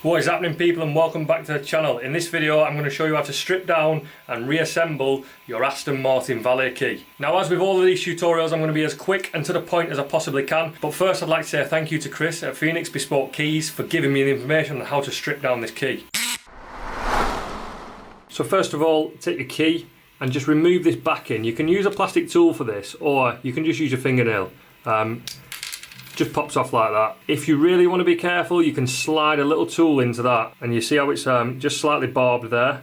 What is happening, people, and welcome back to the channel. In this video I'm going to show you how to strip down and reassemble your Aston Martin valet key. Now, as with all of these tutorials, I'm going to be as quick and to the point as I possibly can, but first I'd like to say thank you to Chris at Phoenix Bespoke Keys for giving me the information on how to strip down this key. So first of all, take your key and just remove this backing. You can use a plastic tool for this, or you can just use your fingernail. Just pops off like that. If you really want to be careful, you can slide a little tool into that, and you see how it's just slightly barbed there.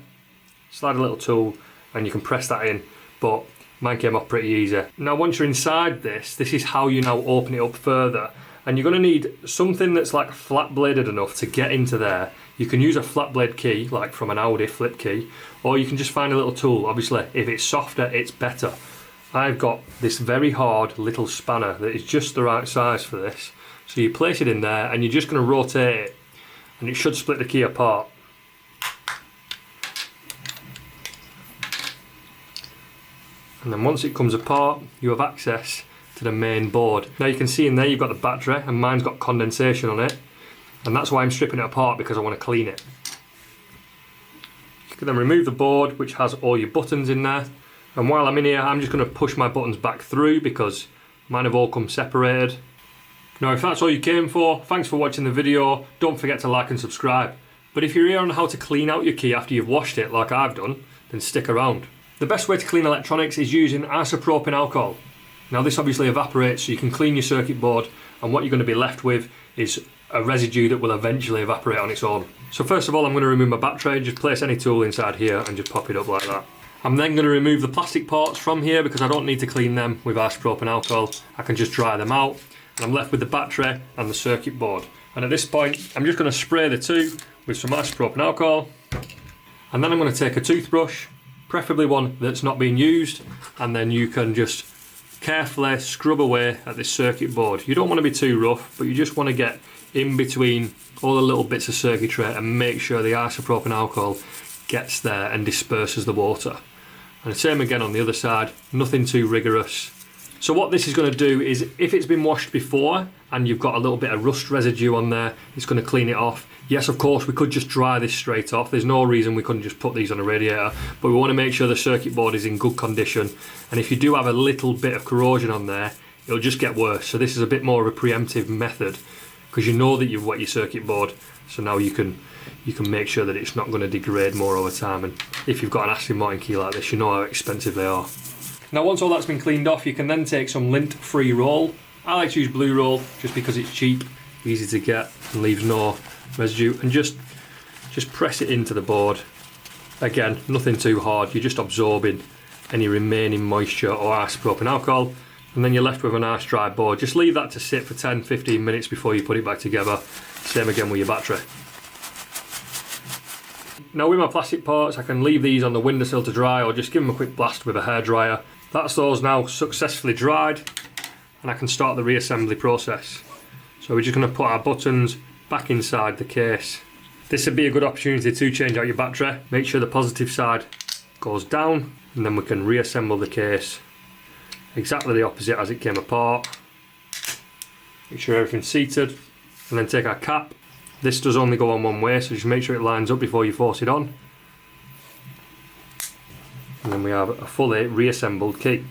Slide a little tool and you can press that in, but mine came off pretty easy. Now once you're inside this is how you now open it up further, and you're going to need something that's like flat bladed enough to get into there. You can use a flat blade key like from an Audi flip key, or you can just find a little tool. Obviously if it's softer it's better. I've got this very hard little spanner that is just the right size for this. So you place it in there and you're just going to rotate it, and it should split the key apart. And then once it comes apart, you have access to the main board. Now you can see in there you've got the battery, and mine's got condensation on it, and that's why I'm stripping it apart, because I want to clean it. You can then remove the board, which has all your buttons in there. And while I'm in here, I'm just going to push my buttons back through because mine have all come separated. Now if that's all you came for, thanks for watching the video. Don't forget to like and subscribe. But if you're here on how to clean out your key after you've washed it like I've done, then stick around. The best way to clean electronics is using isopropyl alcohol. Now this obviously evaporates, so you can clean your circuit board, and what you're going to be left with is a residue that will eventually evaporate on its own. So first of all, I'm going to remove my battery. Just place any tool inside here and just pop it up like that. I'm then going to remove the plastic parts from here because I don't need to clean them with isopropyl alcohol. I can just dry them out, and I'm left with the battery and the circuit board. And at this point I'm just going to spray the two with some isopropyl alcohol, and then I'm going to take a toothbrush, preferably one that's not being used, and then you can just carefully scrub away at this circuit board. You don't want to be too rough, but you just want to get in between all the little bits of circuitry and make sure the isopropyl alcohol gets there and disperses the water. And the same again on the other side, nothing too rigorous. So what this is going to do is, if it's been washed before and you've got a little bit of rust residue on there, it's going to clean it off. Yes, of course we could just dry this straight off. There's no reason we couldn't just put these on a radiator, but we want to make sure the circuit board is in good condition. And if you do have a little bit of corrosion on there, it'll just get worse. So this is a bit more of a preemptive method, because you know that you've wet your circuit board, so now you can make sure that it's not going to degrade more over time. And if you've got an Aston Martin key like this, you know how expensive they are. Now once all that's been cleaned off, you can then take some lint-free roll. I like to use blue roll just because it's cheap, easy to get, and leaves no residue, and just press it into the board. Again, nothing too hard, you're just absorbing any remaining moisture or isopropyl alcohol, and then you're left with a nice dry board. Just leave that to sit for 10-15 minutes before you put it back together. Same again with your battery. Now with my plastic parts, I can leave these on the windowsill to dry, or just give them a quick blast with a hairdryer. That's those now successfully dried, and I can start the reassembly process. So we're just going to put our buttons back inside the case. This would be a good opportunity to change out your battery. Make sure the positive side goes down, and then we can reassemble the case exactly the opposite as it came apart. Make sure everything's seated, and then take our cap. This does only go on one way, so just make sure it lines up before you force it on. And then we have a fully reassembled key.